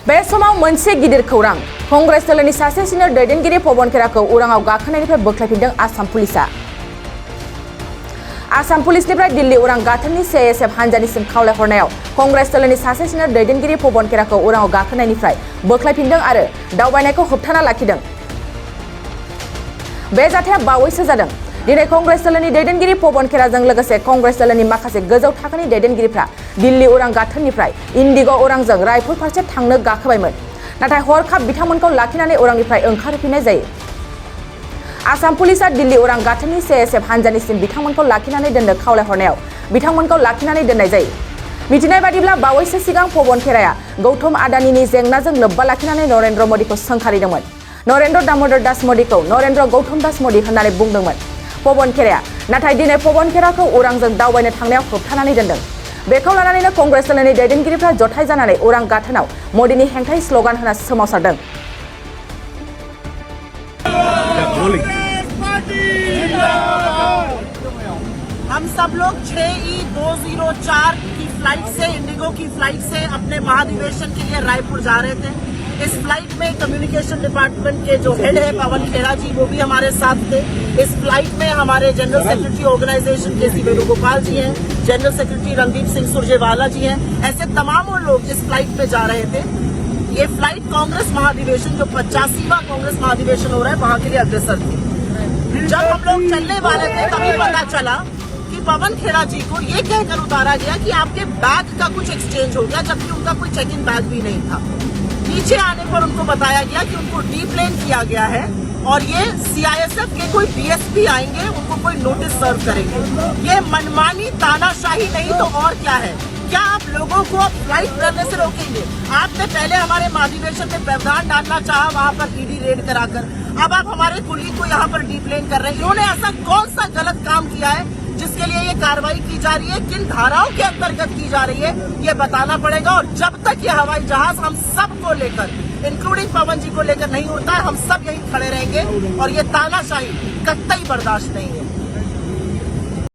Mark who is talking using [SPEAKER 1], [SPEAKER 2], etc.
[SPEAKER 1] बे समाव मोनसे गिदिर खौरां कांग्रेस दलनि सासे सिनियर दैदेनगिरि पवन खेराखौ उराङाव गाखोनायनिफ्राय बोख्लायफिनदों आसाम पुलिसआ। आसाम पुलिसनिफ्राय दिल्ली उरां गाथोननि CISF हानजानिसिम खावलायहरनायाव कांग्रेस दलनि सासे सिनियर दैदेनगिरि पवन खेराखौ उराङाव गाखोनायनिफ्राय बोख्लायफिनदों आरो दावबायनायखौ होबथाना लाखिदों। बे जाथाया बावैसो जादों। दिनै कांग्रेस दलनि दैदेनगिरि पवन खेराजों लोगोसे कांग्रेस दलनि माखासे गोजौ थाखोनि दैदेनगिरिफ्रा दिल्ली उरां गाथोननिफ्राय इन्डिग' उरांजों रायपुर फारसे थांनो गाखोबायमोन। नाथाय हरखाब बिथांमोनखौ लाखिनानै उरांनिफ्राय ओंखारहोफिननाय जायो। आसाम पुलिसआ दिल्ली उरां गाथोननि CISF हानजानिसिम बिथांमोनखौ लाखिनानै दोननो खावलायहरनायाव बिथांमोनखौ लाखिनानै दोननाय जायो। मिथिनाय बादिब्ला बावैसो सिगां पवन खेराया गौतम आडानिनि जेंनाजों लोब्बा लाखिनानै नरेन्द्र मोदीखौ सोंखारिदोंमोन। नरेन्द्र दामोदर दास मोदीखौ नरेन्द्र गौतम दास मोदी होननानै बुंदोंमोन पवन खेराया। नाथाय दिनै पवन खेराखौ उरांजों दावबायनो थांनायाव होबथानानै दोनदों। बेखौ लानानैनो कांग्रेस दलनि दैदेनगिरिफ्रा जथाय जानानै उरां गाथोनाव मोदीनि हेंथायै स्लोगान होना सोमावसारदों।
[SPEAKER 2] हम सब लोग 6E204 की फ्लाइट से इंडिगो की फ्लाइट से अपने महाधिवेशन के लिए रायपुर जा रहे थे। इस फ्लाइट में कम्युनिकेशन डिपार्टमेंट के जो हेड है पवन खेरा जी वो भी हमारे साथ थे। इस फ्लाइट में हमारे general secretary organisation KC Venugopal ji हैं, जनरल सेक्रेटरी रणदीप सिंह सुरजेवाला जी हैं। ऐसे तमाम लोग इस फ्लाइट में जा रहे थे। ये फ्लाइट कांग्रेस महाधिवेशन जो 85वां कांग्रेस महाधिवेशन हो रहा है वहां के लिए अग्रसर थी। जब हम लोग चलने वाले थे तभी पता चला कि पवन खेरा जी को ये कहकर उतारा गया कि आपके बैग का कुछ एक्सचेंज हो गया, जबकि उनका कोई चेक इन बैग भी नहीं था। नीचे आने पर उनको बताया गया कि उनको डीप्लेन किया गया है और ये CISF के कोई DSP आएंगे, उनको कोई नोटिस सर्व करेंगे। ये मनमानी तानाशाही नहीं तो और क्या है? क्या आप लोगों को फ्लाइट करने से रोकेंगे? आपने पहले हमारे महाधिवेशन में व्यवधान डालना चाहा वहां पर ED रेड कराकर, अब आप हमारे कुलीग को यहाँ पर डीप्लेन कर रहे हैं। इन्होंने ऐसा कौन सा गलत काम किया है जिसके लिए ये कार्रवाई की जा रही है, किन धाराओं के अंतर्गत की जा रही है, ये बताना पड़ेगा। और जब तक ये हवाई जहाज हम सबको लेकर इंक्लूडिंग पवन जी को लेकर नहीं उड़ता है, हम सब यहीं खड़े रहेंगे और ये तानाशाही कतई बर्दाश्त नहीं है।